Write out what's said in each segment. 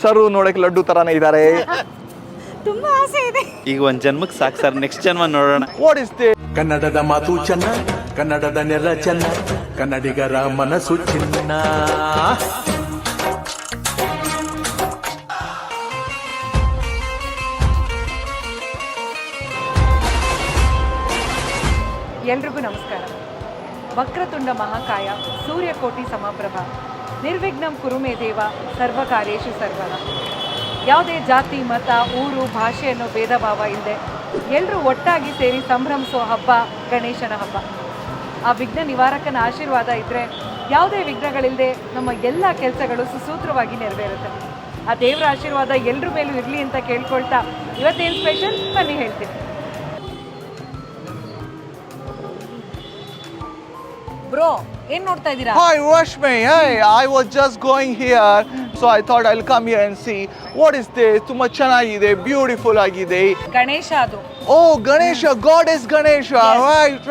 Sir ನೋಡಕ್ಕೆ ಲಡ್ಡು ತರಾನೇ ಇದ್ದಾರೆ. ತುಂಬಾ ಆಸೆ ಇದೆ. ಈಗ ಒಂದ್ ಜನ್ಮಕ್ಕೆ ಸಾಕು ಸರ್, ನೆಕ್ಸ್ಟ್ ಜನ್ಮ ನೋಡೋಣ. What is this? ಕನ್ನಡದ ಮಾತು ಚೆನ್ನ, ಕನ್ನಡದ ನೆಲ ಚೆನ್ನ, ಕನ್ನಡಿಗರ ಮನಸ್ಸು ಚಿನ್ನ. ಎಲ್ರಿಗೂ ನಮಸ್ಕಾರ. ವಕ್ರತುಂಡ ಮಹಾಕಾಯ, ಸೂರ್ಯಕೋಟಿ ಸಮಪ್ರಭ, ನಿರ್ವಿಘ್ನಂ ಕುರುಮೇ ದೇವ, ಸರ್ವಕಾರ್ಯೇಷು ಸರ್ವದ. ಯಾವುದೇ ಜಾತಿ, ಮತ, ಊರು, ಭಾಷೆ ಅನ್ನೋ ಭೇದ ಭಾವ ಇಲ್ಲದೆ ಎಲ್ಲರೂ ಒಟ್ಟಾಗಿ ಸೇರಿ ಸಂಭ್ರಮಿಸೋ ಹಬ್ಬ ಗಣೇಶನ ಹಬ್ಬ. ಆ ವಿಘ್ನ ನಿವಾರಕನ ಆಶೀರ್ವಾದ ಇದ್ದರೆ ಯಾವುದೇ ವಿಘ್ನಗಳಿಲ್ಲದೆ ನಮ್ಮ ಎಲ್ಲ ಕೆಲಸಗಳು ಸುಸೂತ್ರವಾಗಿ ನೆರವೇರುತ್ತೆ. ಆ ದೇವರ ಆಶೀರ್ವಾದ ಎಲ್ಲರ ಮೇಲೂ ಇರಲಿ ಅಂತ ಕೇಳ್ಕೊಳ್ತಾ ಇವತ್ತೇನು ಸ್ಪೆಷಲ್ ಬನ್ನಿ ಹೇಳ್ತೀನಿ. ಬ್ರೋ, ಏನ್ ನೋಡ್ತಾ ಇದ್ದೀರಾ? Hi Rashmi, hey, I was just going here, so I thought I'll come here and see what is this. ತುಂಬಾ ಚೆನ್ನಾಗಿದೆ, ಬ್ಯೂಟಿಫುಲ್ ಆಗಿದೆ. ಗಣೇಶ ಅದು. Oh, Ganesha, goddess Ganesha,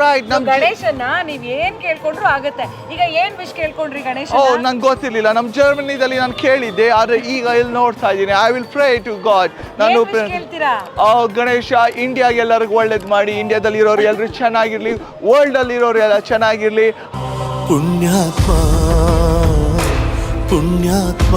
right. ನಮ್ ಗಣೇಶನ್ನ ನೀವ್ ಏನ್ ಕೇಳ್ಕೊಂಡ್ರು ಆಗತ್ತೆ. ಈಗ ಏನ್ ವಿಶ್ ಕೇಳ್ಕೊಂಡ್ರಿ ಗಣೇಶ? ಓ, ನಂಗೆ ಗೊತ್ತಿರ್ಲಿಲ್ಲ. ನಮ್ ಜರ್ಮನಿದಲ್ಲಿ ನಾನು ಕೇಳಿದ್ದೆ, ಆದ್ರೆ ಈಗ ಇಲ್ಲಿ ನೋಡ್ತಾ ಇದ್ದೀನಿ. I will pray to God. ನಾನು ಕೇಳ್ತೀರಾ? ಗಣೇಶ ಇಂಡಿಯಾಗೆ ಎಲ್ಲರಿಗೂ ಒಳ್ಳೇದ್ ಮಾಡಿ, ಇಂಡಿಯಾದಲ್ಲಿ ಇರೋರು ಎಲ್ಲರೂ ಚೆನ್ನಾಗಿರ್ಲಿ, ವರ್ಲ್ಡ್ ಅಲ್ಲಿ ಇರೋರು ಎಲ್ಲ ಚೆನ್ನಾಗಿರ್ಲಿ. ಪುಣ್ಯಾತ್ಮ ಪುಣ್ಯಾತ್ಮ.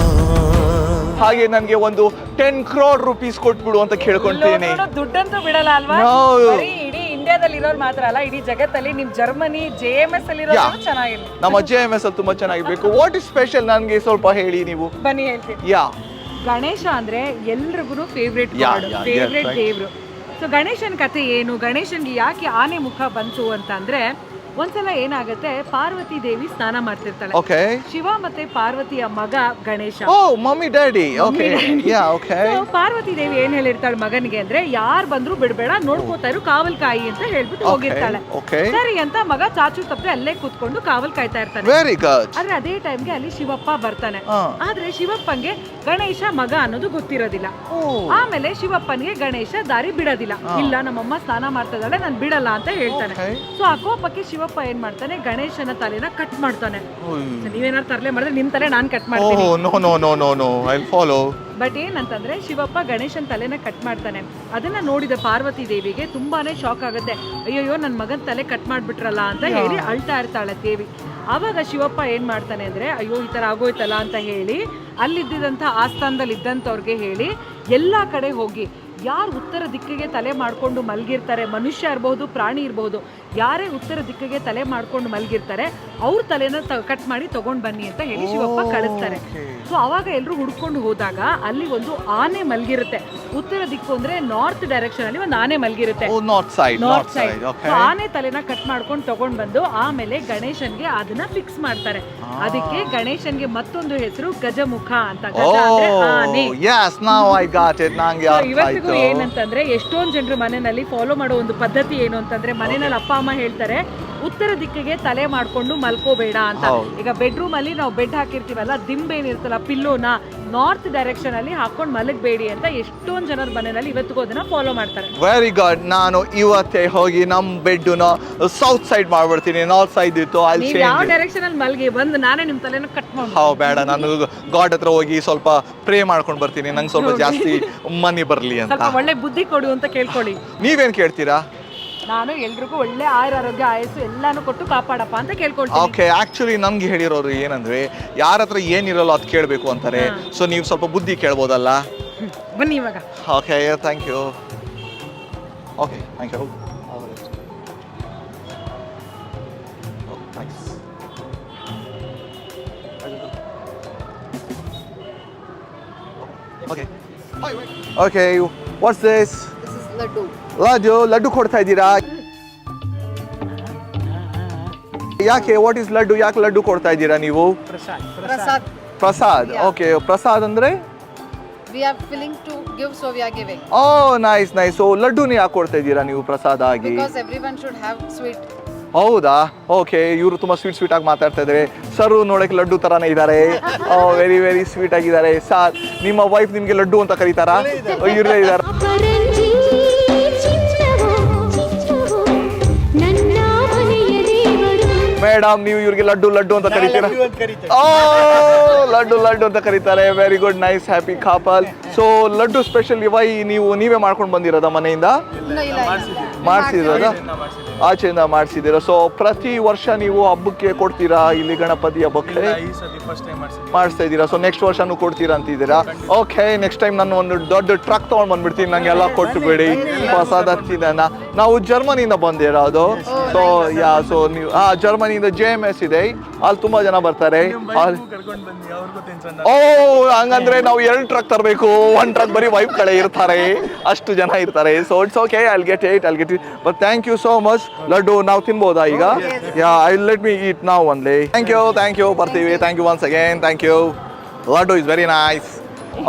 ಹಾಗೆ ನನಗೆ ಒಂದು 10 crore rupees ಕೊಟ್ಬಿಡು ಅಂತ ಕೇಳ್ಕೊಂತೀನಿ. ದುಡ್ಡಂತೂ ಬಿಡಲ್ಲ ಅಲ್ವಾ? ಬರೀ ಇಡೀ ಇಂಡಿಯಾದಲ್ಲಿ ಇರೋರು ಮಾತ್ರ ಅಲ್ಲ, ಇಡೀ ಜಗತ್ತಲ್ಲಿ ನಿಮ್ ಜರ್ಮನಿ JMS ಅಲ್ಲಿ ಇರೋರು ಚೆನ್ನಾಗಿರ್ಲಿ. ನಮ್ಮ JMS ಅಲ್ಲಿ ತುಂಬಾ ಚೆನ್ನಾಗಿರ್ಬೇಕು. ವಾಟ್ ಇಸ್ ಸ್ಪೆಷಲ್ ನನಗೆ ಸ್ವಲ್ಪ ಹೇಳಿ ನೀವು. ಬನ್ನಿ ಹೇಳ್ತೀನಿ. ಗಣೇಶ ಅಂದ್ರೆ ಎಲ್ರಿಗೂ ಫೇವ್ರೇಟ್ ದೇವ್ರು. ಸೊ ಗಣೇಶನ್ ಕಥೆ ಏನು, ಗಣೇಶನ್ಗೆ ಯಾಕೆ ಆನೆ ಮುಖ ಬಂತು ಅಂತ ಅಂದ್ರೆ, ಒಂದ್ಸಲ ಏನಾಗುತ್ತೆ, ಪಾರ್ವತಿ ದೇವಿ ಸ್ನಾನ ಮಾಡ್ತಿರ್ತಾಳೆ. ಶಿವ ಮತ್ತೆ ಪಾರ್ವತಿಯ ಮಗ ಗಣೇಶ. Mummy daddy. ಪಾರ್ವತಿ ದೇವಿ ಏನ್ ಹೇಳಿರ್ತಾಳೆ ಮಗನಿಗೆ ಅಂದ್ರೆ, ಯಾರ್ ಬಂದ್ರು ಬಿಡ್ಬೇಡ, ನೋಡ್ಕೋತಾ ಇರು, ಕಾವಲ್ ಕಾಯಿ ಅಂತ ಹೇಳ್ಬಿಟ್ಟು ಹೋಗಿರ್ತಾಳೆ. ಸರಿ ಅಂತ ಮಗ ಚಾಚು ತಪ್ಪದೆ ಅಲ್ಲೇ ಕೂತ್ಕೊಂಡು ಕಾವಲ್ ಕಾಯ್ತಾ ಇರ್ತಾನೆ. ಆದ್ರೆ ಅದೇ ಟೈಮ್ಗೆ ಅಲ್ಲಿ ಶಿವಪ್ಪ ಬರ್ತಾನೆ. ಆದ್ರೆ ಶಿವಪ್ಪಂಗೆ ಗಣೇಶ ಮಗ ಅನ್ನೋದು ಗೊತ್ತಿರೋದಿಲ್ಲ. ಆಮೇಲೆ ಶಿವಪ್ಪನಿಗೆ ಗಣೇಶ ದಾರಿ ಬಿಡೋದಿಲ್ಲ. ಇಲ್ಲ, ನಮ್ಮಮ್ಮ ಸ್ನಾನ ಮಾಡ್ತಾ ಇದ್ದಾಳೆ, ನಾನ್ ಬಿಡಲ್ಲ ಅಂತ ಹೇಳ್ತಾನೆ. ಸೊ ಆ ಕೋಪಕ್ಕೆ ಶಿವಪ್ಪ ಏನ್ ಮಾಡ್ತಾನೆ, ಗಣೇಶನ ತಲೆನ ಕಟ್ ಮಾಡ್ತಾನೆ. ನೀವೇನಾದ್ರು ತರಲೆ ಮಾಡಿದ್ರೆ ನಿಮ್ ತಲೆ ನಾನ್ ಕಟ್ ಮಾಡ್ತೀನಿ. ಬಟ್ ಏನಂತಂದ್ರೆ, ಶಿವಪ್ಪ ಗಣೇಶನ್ ತಲೆನ ಕಟ್ ಮಾಡ್ತಾನೆ. ಅದನ್ನ ನೋಡಿದ ಪಾರ್ವತಿ ದೇವಿಗೆ ತುಂಬಾನೇ ಶಾಕ್ ಆಗುತ್ತೆ. ಅಯ್ಯೋ, ನನ್ ಮಗನ್ ತಲೆ ಕಟ್ ಮಾಡ್ಬಿಟ್ರಲ್ಲ ಅಂತ ಹೇಳಿ ಅಳ್ತಾ ಇರ್ತಾಳೆ ದೇವಿ. ಆವಾಗ ಶಿವಪ್ಪ ಏನ್ ಮಾಡ್ತಾನೆ ಅಂದ್ರೆ, ಅಯ್ಯೋ ಈ ತರ ಆಗೋಯ್ತಲ್ಲ ಅಂತ ಹೇಳಿ ಅಲ್ಲಿದ್ದಂತ ಆಸ್ಥಾನದಲ್ಲಿ ಇದ್ದಂಥವ್ರಿಗೆ ಹೇಳಿ ಎಲ್ಲಾ ಕಡೆ ಹೋಗಿ ಯಾರು ಉತ್ತರ ದಿಕ್ಕಿಗೆ ತಲೆ ಮಾಡ್ಕೊಂಡು ಮಲಗಿರ್ತಾರೆ, ಮನುಷ್ಯ ಇರಬಹುದು, ಪ್ರಾಣಿ ಇರಬಹುದು, ಯಾರೇ ಉತ್ತರ ದಿಕ್ಕಿಗೆ ತಲೆ ಮಾಡ್ಕೊಂಡು ಮಲಗಿರ್ತಾರೆ ಅವ್ರ ತಲೆನ ಕಟ್ ಮಾಡಿ ತಗೊಂಡ್ ಬನ್ನಿ ಅಂತ ಹೇಳಿ ಶಿವಪ್ಪ ಕಳಿಸ್ತಾರೆ. ಸೊ ಅವಾಗ ಎಲ್ರು ಹುಡ್ಕೊಂಡು ಹೋದಾಗ ಅಲ್ಲಿ ಒಂದು ಆನೆ ಮಲಗಿರುತ್ತೆ. ಉತ್ತರ ದಿಕ್ಕು ಅಂದ್ರೆ ನಾರ್ತ್ ಡೈರೆಕ್ಷನ್ ಅಲ್ಲಿ ಒಂದು ಆನೆ ಮಲಗಿರುತ್ತೆ. North side. ಆನೆ ತಲೆನ ಕಟ್ ಮಾಡ್ಕೊಂಡು ತಗೊಂಡ್ ಬಂದು ಆಮೇಲೆ ಗಣೇಶನ್ಗೆ ಅದನ್ನ ಫಿಕ್ಸ್ ಮಾಡ್ತಾರೆ. ಅದಕ್ಕೆ ಗಣೇಶನ್ಗೆ ಮತ್ತೊಂದು ಹೆಸರು ಗಜಮುಖ ಅಂತ. ಇವತ್ತಿಗೂ ಏನಂತಂದ್ರೆ, ಎಷ್ಟೊಂದ್ ಜನರು ಮನೆಯಲ್ಲಿ ಫಾಲೋ ಮಾಡೋ ಒಂದು ಪದ್ಧತಿ ಏನು ಅಂತಂದ್ರೆ, ಮನೆಯಲ್ಲಿ ಅಪ್ಪ ಅಮ್ಮ ಹೇಳ್ತಾರೆ ಉತ್ತರ ದಿಕ್ಕಿಗೆ ತಲೆ ಮಾಡ್ಕೊಂಡು ಮಲ್ಕೋಬೇಡ ಅಂತ. ಈಗ ಬೆಡ್ರೂಮ್ ಅಲ್ಲಿ ನಾವು ಬೆಡ್ ಹಾಕಿರ್ತೀವಲ್ಲ, ದಿಂಬೇನಿರ್ತಲ್ಲ, ಪಿಲ್ಲೋನ ನಾರ್ತ್ ಡೈರೆಕ್ಷನ್ ಅಲ್ಲಿ ಹಾಕೊಂಡು ಮಲಗಬೇಡಿ ಅಂತ ಎಷ್ಟೊಂದ್ ಜನರ ಮನೆಯಲ್ಲಿ ಇವತ್ತಿಗೂ ಅದನ್ನ ಫಾಲೋ ಮಾಡ್ತಾರೆ. Very good. ನಾನು ಇವತ್ತೇ ಹೋಗಿ ನಮ್ ಬೆಡ್ ಸೌತ್ ಸೈಡ್ ಮಾಡ್ಬಿಡ್ತೀನಿ. ನಾರ್ತ್ ಸೈಡ್ ಇತ್ತು, ಯಾವ ಡೈರೆಕ್ಷನ್ ಅಲ್ಲಿ ಮಲ್ಗಿ ಬಂದು ನಾನೇ ನಿಮ್ ತಲೆನ ಕಟ್ ಮಾಡಿ. ಬೇಡ, ನಾನು ಗಾಡ್ ಹತ್ರ ಹೋಗಿ ಸ್ವಲ್ಪ ಪ್ರೇ ಮಾಡ್ಕೊಂಡು ಬರ್ತೀನಿ, ನಂಗೆ ಸ್ವಲ್ಪ ಜಾಸ್ತಿ ಮನಿ ಬರ್ಲಿ ಅಂತ. ಸ್ವಲ್ಪ ಒಳ್ಳೆ ಬುದ್ಧಿ ಕೊಡು ಅಂತ ಕೇಳ್ಕೊಳ್ಳಿ. ನೀವೇನ್ ಕೇಳ್ತೀರಾ? ನಾನು ಎಲ್ರಿಗೂ ಒಳ್ಳೆ ಆರೋಗ್ಯ ಆಯಸ್ಸು ಎಲ್ಲಾನು ಕೊಟ್ಟು ಕಾಪಾಡಪ್ಪ ಅಂತ ಕೇಳ್ಕೊಳ್ತೀನಿ. ಓಕೆ, ಆಕ್ಚುಲಿ ನಮ್ಗೆ ಹೇಳಿರೋರು ಏನಂದ್ರೆ, ಯಾರ ಹತ್ರ ಏನಿರಲ್ಲ ಅದು ಕೇಳಬೇಕು ಅಂತಾರೆ. ಸೊ ನೀವು ಸ್ವಲ್ಪ ಬುದ್ಧಿ ಕೇಳ್ಬೋದಲ್ಲ. ಬನ್ನಿ ಇವಾಗ. Okay, thank you. Okay, thank you. Okay okay, what's this? Laddu ಕೊಡ್ತಾ ಇದ್ದೀರಾ? ಯಾಕೆ? What is laddu? ಯಾಕೆ ಲಡ್ಡು ಕೊಡ್ತಾ ಇದ್ದೀರಾ ನೀವು? ಪ್ರಸಾದ್. ಓಕೆ, ಪ್ರಸಾದ್ ಅಂದ್ರೆ we are filling to give, so we are giving. Nice. So ಲಡ್ಡುನೇ ಯಾಕೆ ಕೊಡ್ತಾ ಇದ್ದೀರಾ ನೀವು ಪ್ರಸಾದ ಆಗಿ? Because everyone should have sweet. ಹೌದಾ? ಓಕೆ, ಇವರು ತುಂಬಾ ಸ್ವೀಟ್ ಆಗಿ ಮಾತಾಡ್ತಾ ಇದ್ದಾರೆ. ಸರ್ ನೋಡಕ್ಕೆ ಲಡ್ಡು ತರಾನೇ ಇದ್ದಾರೆ. ವೆರಿ ಸ್ವೀಟ್ ಆಗಿದ್ದಾರೆ. ಸರ್, ನಿಮ್ಮ ವೈಫ್ ನಿಮ್ಗೆ ಲಡ್ಡು ಅಂತ ಕರೀತಾರಾ? ಇವ್ರೇ ಇದ್ದಾರೆ. ಮೇಡಮ್ ನೀವು ಇವ್ರಿಗೆ ಲಡ್ಡು ಲಡ್ಡು ಅಂತ ಕರಿತೀರಾ? ಓ ಲಡ್ಡು ಅಂತ ಕರೀತಾರೆ. Very good, nice, happy couple. So laddu special why ನೀವೇ ಮಾಡ್ಕೊಂಡು ಬಂದಿರೋದ ಮನೆಯಿಂದ? ಮಾಡಿಸಿರೋದ? ಆಚೆಯಿಂದ ಮಾಡಿಸಿದ್ದೀರಾ? ಸೊ ಪ್ರತಿ ವರ್ಷ ನೀವು ಹಬ್ಬಕ್ಕೆ ಕೊಡ್ತೀರಾ ಇಲ್ಲಿ ಗಣಪತಿ ಹಬ್ಬಕ್ಕೆ? ಮಾಡಿಸ್ತಾ ಇದ್ದೀರಾ? ಸೊ ನೆಕ್ಸ್ಟ್ ವರ್ಷನೂ ಕೊಡ್ತೀರಾ ಅಂತಿದ್ದೀರಾ? ಓಕೆ, ನೆಕ್ಸ್ಟ್ ಟೈಮ್ ನಾನು ಒಂದು ದೊಡ್ಡ ಟ್ರಕ್ ತೊಗೊಂಡು ಬಂದ್ಬಿಡ್ತೀನಿ, ನಂಗೆಲ್ಲ ಕೊಟ್ಟು ಬಿಡಿ. ಹೊಸದ ಹಚ್ಚಿದ್ದಾನ. ನಾವು ಜರ್ಮನಿಯಿಂದ ಬಂದಿರೋದು. ಸೊ ಸೊ ನೀವು ಜರ್ಮನಿಯಿಂದ JMS ಇದೆ, ಅಲ್ಲಿ ತುಂಬಾ ಜನ ಬರ್ತಾರೆ. ಓ ಹಂಗಂದ್ರೆ ನಾವು 2 ಟ್ರಕ್ ತರಬೇಕು. 1 ಟ್ರಕ್ ಬರೀ ವೈಫ್ ಕಡೆ ಇರ್ತಾರೆ, ಅಷ್ಟು ಜನ ಇರ್ತಾರೆ. So it's okay, I'll get it. But thank you so much. Laddu ನಾವು ತಿನ್ಬೋದಾ ಈಗ? ಐ ಲೆಟ್ ಮಿ ಈಟ್ ನಾವ್ ಒನ್ಲಿ. ಥ್ಯಾಂಕ್ ಯು ಬರ್ತೀವಿ. Thank you once again. Thank you. Laddu is very nice.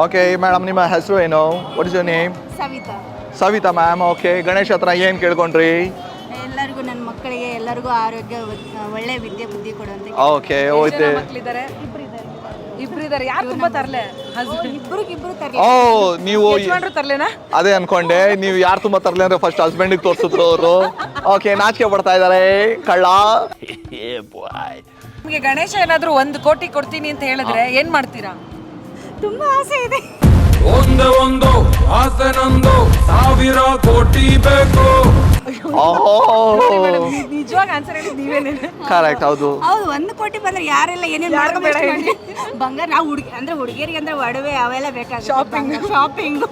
Okay madam, ನಿಮ್ಮ ಹೆಸರು ಏನು? What is your name? Savita ma'am. Okay, Ganesh ಹತ್ರ ಏನು ಕೇಳ್ಕೊಂಡ್ರಿ? ಎಲ್ಲರಿಗೂ, ನನ್ನ ಮಕ್ಕಳಿಗೆ ಎಲ್ಲರಿಗೂ ಆರೋಗ್ಯ, ಒಳ್ಳೆ ವಿದ್ಯೆ ಬುದ್ಧಿ ಕೊಡುವಂತ. ಓಕೆ, ಹೋಯ್ತೆ. ಇಬ್ರಿದ್ದಾರೆ. ಯಾರು ತುಂಬಾ ತರ್ಲೆ? ಇಬ್ರು ತರಲಿ. ಓ ನೀವು ತರ್ಲೇನಾ? ಅದೇ ಅನ್ಕೊಂಡೆ, ನೀವು ಯಾರು ತುಂಬಾ ತರ್ಲಿ ಅಂದ್ರೆ ಫಸ್ಟ್ ಹಸ್ಬೆಂಡಿಗೆ ತೋರಿಸಿದ್ರು ಅವರು. ಓಕೆ, ನಾಚಿಕೆ ಪಡ್ತಾ ಇದ್ದಾರೆ ಕಳ್ಳ. ನಿಮಗೆ ಗಣೇಶ ಏನಾದ್ರೂ 1 ಕೋಟಿ ಕೊಡ್ತೀನಿ ಅಂತ ಹೇಳಿದ್ರೆ ಏನ್ ಮಾಡ್ತೀರಾ? ತುಂಬಾ ಆಸೆ ಇದೆ. ಒಂದು ಆಸೆ ನಂದು, 1000 ಕೋಟಿ ಬೇಕು. ನಿಜವಾಗಿ ಆನ್ಸರ್ ಹೇಳಿ ನೀವೇನೇ? ಕರೆಕ್ಟ್, ಹೌದು. 1 ಕೋಟಿ ಬಂದ್ರೆ ಯಾರೆಲ್ಲ ಏನೇನು ಮಾಡ್ಕೊಂಡು ಬಂಗಾರ, ನಾವು ಹುಡುಗಿಯರಿಗೆ ಅಂದ್ರೆ ಒಡವೆ ಅವೆಲ್ಲ ಬೇಕಾಗುತ್ತೆ. ಶಾಪಿಂಗ್.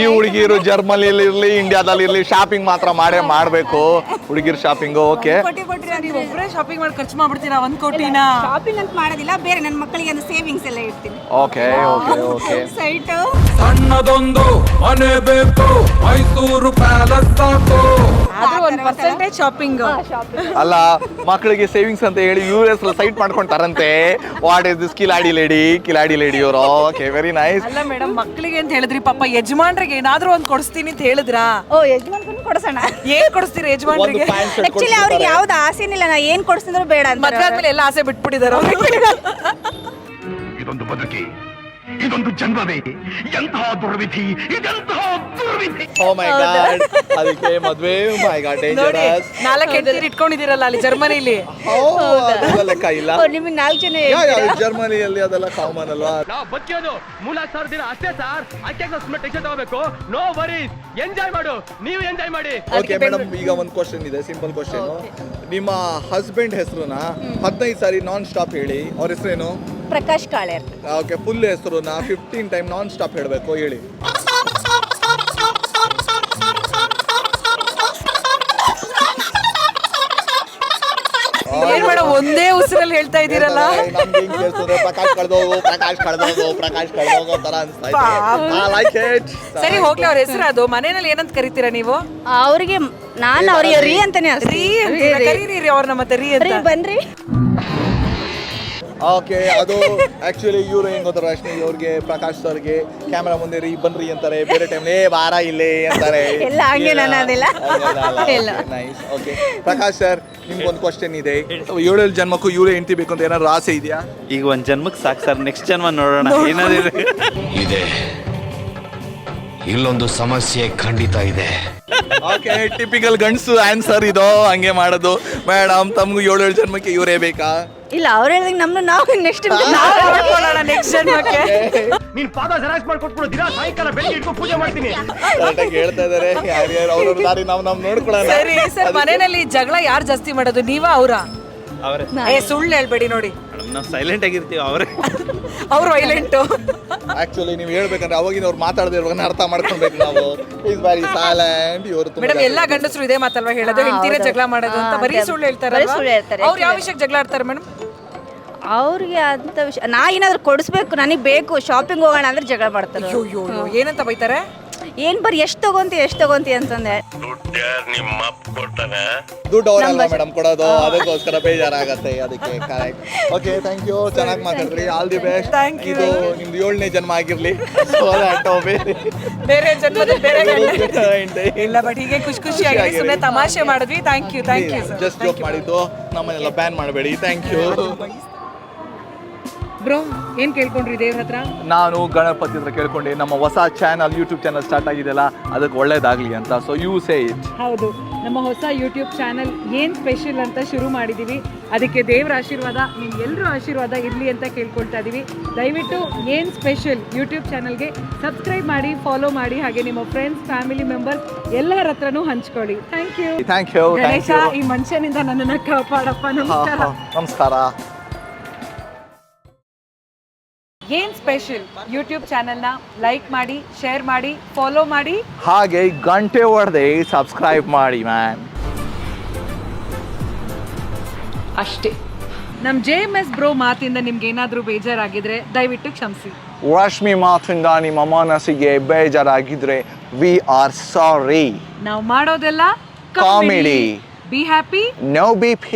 ಈ ಹುಡುಗಿರು ಜರ್ಮನಿಯಲ್ಲಿ ಇರ್ಲಿ, ಇಂಡಿಯಾದಲ್ಲಿ ಇರ್ಲಿ, ಶಾಪಿಂಗ್ ಮಾತ್ರ ಮಾಡಬೇಕು ಹುಡುಗಿರ್ ಶಾಪಿಂಗ್. ಓಕೆ, ಕೋಟಿ ಕೊಟ್ರಿ ನೀವು ಒಬ್ಬರೇ ಶಾಪಿಂಗ್ ಮಾಡಿ ಖರ್ಚು ಮಾಡ್ಬಿಡ್ತೀರಾ 1 ಕೋಟಿನ? ಶಾಪಿಂಗ್ ಅಂತ ಮಾಡೋದಿಲ್ಲ, ಬೇರೆ ನನ್ನ ಮಕ್ಕಳಿಗೆ ಒಂದು ಸೇವಿಂಗ್ಸ್ ಎಲ್ಲ ಇಡ್ತೀನಿ. ಓಕೆ. ಸೈಟ್ ಸಣ್ಣದೊಂದು ಮನೆ ಬೇಕು, ಮೈಸೂರು ಪ್ಯಾಲೇಸ್ ಸಾಕು. ಆದ್ರೂ 1% ಶಾಪಿಂಗ್. ಅಲ್ಲ, ಮಕ್ಕಳಿಗೆ ಸೇವಿಂಗ್ಸ್ ಅಂತ ಹೇಳಿ US ಸೈಟ್ ಮಾಡ್ಕೊಂತಾರಂತೆ. ವಾಟ್ ಇಸ್ ದಿಸ್ ಕಿಲಾಡಿ ಲೇಡಿ ಅವರು? Okay, very nice. ಅಲ್ಲ ಮೇಡಮ್, ಮಕ್ಕಳಿಗೆ ಅಂತ ಹೇಳಿದ್ರಿ, ಪಾಪ ಯಜಮಾನ್ರಿಗೆ ಏನಾದ್ರೂ ಒಂದು ಕೊಡಿಸ್ತೀನಿ ಅಂತ ಹೇಳಿದ್ರಾ? ಯಜಮಾನ್ಗೂ ಕೊಡ್ಸೋಣ. ಏನ್ ಕೊಡಿಸ್ತೀರಾ ಯಜಮಾನ್ರಿಗೆ? ಆಕ್ಚುಲಿ ಅವ್ರಿಗೆ ಯಾವ್ದು ಆಸೆನಿಲ್ಲ, ನಾ ಏನ್ ಕೊಡಿಸಿದ್ರು ಬೇಡ ಅಂತ. ಮದ್ವೆ ಆದ್ಮೇಲೆ ಎಲ್ಲ ಆಸೆ ಬಿಟ್ಬಿಟ್ಟಿದಾರ. ಇದೊಂದು ಬದುಕಿ, ಇದೊಂದು ಜನ್ಮವೇ, ಎಂತಹ ದುರ್ವಿಧಿ, ಇದೆಂತಹ ದುರ್ವಿಧಿ. ಓ ಮೈ ಗಾಡ್, ಅದಕ್ಕೆ ಮದ್ವೆ. ಮೈ ಗಾಡ್, ನೋಡಿ, ಡೇಂಜರಸ್. 4 ಹೆಂಡತಿ ಇಟ್ಕೊಂಡಿದ್ದೀರಲ್ಲ ಅಲ್ಲಿ ಜರ್ಮನಿಲಿ. ಅದೆಲ್ಲ ಲೆಕ್ಕ ಇಲ್ಲ. ನಿಮಗೆ 4 ಜನ ಜರ್ಮನಿಯಲ್ಲಿ ಅದೆಲ್ಲ ಕಾಮನ್ ಅಲ್ವಾ? ನಾವು ಬದುಕಿಯೋದು 3,00,000 ದಿನ ಅಷ್ಟೇ ಸರ್. ಅದಕ್ಕೆ ಸುಮ್ಮನೆ ಟೆನ್ಷನ್ ತಗೋಬೇಕು. ನೋ ವರೀಸ್, ಎಂಜಾಯ್ ಮಾಡು, ನೀವು ಎಂಜಾಯ್ ಮಾಡಿ. ಓಕೆ ಮೇಡಮ್, ಈಗ ಒಂದು ಕ್ವಶನ್ ಇದೆ, ಸಿಂಪಲ್ ಕ್ವಶನ್. ನಿಮ್ಮ ಹಸ್ಬೆಂಡ್ ಹೆಸರುನ 15 ಸಾರಿ ನಾನ್ ಸ್ಟಾಪ್ ಹೇಳಿ. ಅವ್ರ ಹೆಸರೇನು? ಪ್ರಕಾಶ್ ಕಾಳೇರ್. ಓಕೆ, ಫುಲ್ ಹೆಸರುನ 15 ಟೈಮ್ ನಾನ್ ಸ್ಟಾಪ್ ಹೇಳಬೇಕು, ಹೇಳಿ. ಏನ್ ಮೇಡಮ್, ಒಂದೇ ಉಸಿರಲ್ಲಿ ಹೇಳ್ತಾ ಇದ್ದೀರಲ್ಲ? ಪ್ರಕಾಶ್ ಕಳ್ದೋಗು ತರ ಅನ್ಸ್ತಾ ಇದೆ. I like it. ಸರಿ ಹೋಗ್ಲಿ, ಅವ್ರ ಹೆಸರು ಅದು. ಮನೆಯಲ್ಲಿ ಏನಂತ ಕರಿತೀರಾ ನೀವು? ಅವ್ರಿಗೆ ನಾನು ಅವ್ರಿಗೆ ರೀ ಅಂತಾನೆ ರೀ ಅಂತೀರಾ? ಕರೀರಿ ಅವ್ರನ್ನ ಮತ್ತೆ ರೀ ಅಂತ. ಬನ್ರಿ. ಓಕೆ, ಅದು ಆಕ್ಚುಲಿ ಇವ್ರು ಹೆಂಗ್ ಗೊತ್ತಾರ ಅಷ್ಟೇ, ಇವ್ರಿಗೆ ಪ್ರಕಾಶ್ ಸರ್ಗೆ ಕ್ಯಾಮ್ರಾ ಮುಂದೆ ರೀ ಬನ್ರಿ ಅಂತಾರೆ, ಬೇರೆ ಟೈಮ್ ಬಾರ ಇಲ್ಲೇ ಅಂತಾರೆ. ಎಲ್ಲ ಹಂಗೆ ನಾನು ಅದೆಲ್ಲ. ನೈಸ್. ಓಕೆ ಪ್ರಕಾಶ್ ಸರ್, ನಿಮ್ಗೊಂದು ಕ್ವಶನ್ ಇದೆ. 7 ಜನ್ಮಕ್ಕೂ ಇವರೇ ಹೆಂಡತಿ ಬೇಕು ಅಂತ ಏನಾದ್ರು ಆಸೆ ಇದೆಯಾ? ಈಗ 1 ಜನ್ಮಕ್ಕೆ ಸಾಕು ಸರ್, ನೆಕ್ಸ್ಟ್ ಜನ್ಮ ನೋಡೋಣ ಏನಾದಿದೆ. ಇದೆ, ಇಲ್ಲೊಂದು ಸಮಸ್ಯೆ ಖಂಡಿತ ಇದೆ. ಓಕೆ, ಟಿಪಿಕಲ್ ಗಂಡಸು ಆನ್ಸರ್ ಇದು, ಹಂಗೆ ಮಾಡೋದು. ಮೇಡಮ್, ತಮ್ಗೂ 7 ಜನ್ಮಕ್ಕೆ ಇವರೇ ಬೇಕಾ? ಇಲ್ಲ, ಅವ್ರು ಹೇಳಿದಂಗೆ ನಾವು ನೆಕ್ಸ್ಟ್ ನೋಡ್ಕೊಳ್ಳೋಣ ನೆಕ್ಸ್ಟ್ ಜನ್ಮಕ್ಕೆ. ನೀನ್ ಪಾದ ಜೆರಾಕ್ಸ್ ಮಾಡಿ ಕೊಟ್ಬಿಡು, ದಿನ ಸಾಯಂಕಾಲ ಬೆಳಿಗ್ಗೆ ಇಟ್ಕೊಂಡು ಪೂಜೆ ಮಾಡ್ತೀನಿ. ಕರೆಕ್ಟಾಗಿ ಹೇಳ್ತಾ ಇದಾರೆ. ಯಾರ್ಯಾರು ಅವ್ರವ್ರ ದಾರಿ ನಾವು ನೋಡ್ಕೊಳ್ಳೋಣ. ಸರಿ ಸರ್, ಮನೆಯಲ್ಲಿ ಜಗಳ ಯಾರು ಜಾಸ್ತಿ ಮಾಡೋದು, ನೀವಾ ಅವರಾ? ಅವರೇ. ಸುಳ್ಳು ಹೇಳ್ಬೇಡಿ ನೋಡಿ, ನಾವು ಸೈಲೆಂಟ್ ಆಗಿರ್ತೀವಿ, ಅವರೇ ಅವ್ರು ವೈಲೆಂಟು. ಆಕ್ಚುಲಿ ನೀವು ಹೇಳ್ಬೇಕಂದ್ರೆ ಅವಾಗಿನ ಅವ್ರು ಮಾತಾಡದೇ ಇರುವಾಗ ಅರ್ಥ ಮಾಡ್ಕೊಳ್ಬೇಕು ನಾವು. Is very silent. ಇವರು ಮೇಡಮ್, ಎಲ್ಲಾ ಗಂಡಸರು ಇದೇ ಮಾತಲ್ವಾ ಹೇಳೋದು, ಹೆಂಡತಿರೇ ಜಗಳ ಮಾಡೋದು ಅಂತ? ಬರೀ ಸುಳ್ಳು ಹೇಳ್ತಾರೆ. ಅವ್ರು ಯಾವ ವಿಷಯಕ್ಕೆ ಜಗಳ ಆಡ್ತಾರೆ ಮೇಡಮ್? ಅವ್ರಿಗೆ ಅಂತ ವಿಷಯ, ನಾ ಏನಾದ್ರು ಕೊಡಿಸ್ಬೇಕು, ನನಗೆ ಬೇಕು, ಶಾಪಿಂಗ್ ಹೋಗೋಣ ಅಂದ್ರೆ ಜಗಳ ಮಾಡ್ತಾರೆ. ಅಯ್ಯೋ, ಏನಂತ ಬೈತಾರೆ? ಏನ್ ಬರೀ ಎಷ್ಟು ತಗೊಂತಿ ಅಂತಂದೆ. ದುಡ್ಡು ಅವರಲ್ಲ ಮೇಡಮ್ ಕೊಡೋದು, ಅದಕ್ಕೋಸ್ಕರ ಬೇಜಾರಾಗತ್ತೆ, ಅದಕ್ಕೆ. ಕರೆಕ್ಟ್. ಓಕೆ, ಥ್ಯಾಂಕ್ ಯು, ಚೆನ್ನಾಗಿ ಮಾತಾಡ್ರಿ. All the best. ಇದು ನಿಮ್ದು 7ನೇ ಜನ್ಮ ಆಗಿರ್ಲಿ. ಬೇರೆ ಜನ್ಮದ ಬೇರೆ ಇಲ್ಲ, ಬಟ್ ಹೀಗೆ ಖುಷಿಯಾಗಿ ಸುಮ್ಮನೆ ತಮಾಷೆ ಮಾಡಿದ್ವಿ. Thank you sir. Just joke ಮಾಡಿದ್ದು, ನಮ್ಮನ್ನೆಲ್ಲ ಬ್ಯಾನ್ ಮಾಡಬೇಡಿ. Thank you. ಬ್ರೋ ಏನ್ ಕೇಳ್ಕೊಂಡ್ರಿ ದೇವ್ರ ಹತ್ರ? ನಾನು ಗಣಪತಿ ಹತ್ರ ಕೇಳ್ಕೊಂಡೆ ನಮ್ಮ ಹೊಸ ಚಾನಲ್ ಯೂಟ್ಯೂಬ್ ಚಾನಲ್ ಸ್ಟಾರ್ಟ್ ಆಗಿದೆಯಲ್ಲ ಅದಕ್ಕೆ ಒಳ್ಳೇದಾಗಲಿ ಅಂತ. So you say it. ಹೌದು, ನಮ್ಮ ಹೊಸ ಯೂಟ್ಯೂಬ್ ಚಾನಲ್ ಏನ್ ಸ್ಪೆಷಲ್ ಅಂತ ಶುರು ಮಾಡಿದೀವಿ. ಅದಕ್ಕೆ ದೇವ್ರ ಆಶೀರ್ವಾದ, ನೀವು ಎಲ್ಲರೂ ಆಶೀರ್ವಾದ ಇರಲಿ ಅಂತ ಕೇಳ್ಕೊಳ್ತಾ ಇದೀವಿ. ದಯವಿಟ್ಟು ಏನ್ ಸ್ಪೆಷಲ್ ಯೂಟ್ಯೂಬ್ ಚಾನಲ್ಗೆ ಸಬ್ಸ್ಕ್ರೈಬ್ ಮಾಡಿ, ಫಾಲೋ ಮಾಡಿ, ಹಾಗೆ ನಿಮ್ಮ ಫ್ರೆಂಡ್ಸ್, ಫ್ಯಾಮಿಲಿ ಮೆಂಬರ್ಸ್ ಎಲ್ಲರ ಹತ್ರನೂ ಹಂಚ್ಕೊಳ್ಳಿ. Thank you. Thank you. Ganesha, ಈ ಮನುಷ್ಯನಿಂದ ನನ್ನನ್ನು ಕಾಪಾಡಪ್ಪ. ನಮಸ್ಕಾರ. ನಮಸ್ಕಾರ. ಏನ್ ಸ್ಪೆಷಲ್ ಯೂಟ್ಯೂಬ್ ಚಾನಲ್ನ ಲೈಕ್ ಮಾಡಿ, ಶೇರ್ ಮಾಡಿ, ಫಾಲೋ ಮಾಡಿ, ಹಾಗೆ ಗಂಟೆ ಹೊಡೆದೆ ಸಬ್ಸ್ಕ್ರೈಬ್ ಮಾಡಿ ಮ್ಯಾನ್. ಅಷ್ಟೇ. ನಮ್ಮ JMS ಬ್ರೋ ಮಾತಿಂದ ನಿಮ್ಗೆ ಏನಾದರೂ ಬೇಜಾರಾಗಿದ್ರೆ ದಯವಿಟ್ಟು ಕ್ಷಮಿಸಿ. ರಶ್ಮಿ ಮಾತಿಂದ ನಿಮ್ಮ ಮನಸ್ಸಿಗೆ ಬೇಜಾರಾಗಿದ್ರೆ ವಿ ಆರ್ ಸಾರಿ. ನಾವು ಮಾಡೋದೆಲ್ಲ comedy. Be happy. No BP.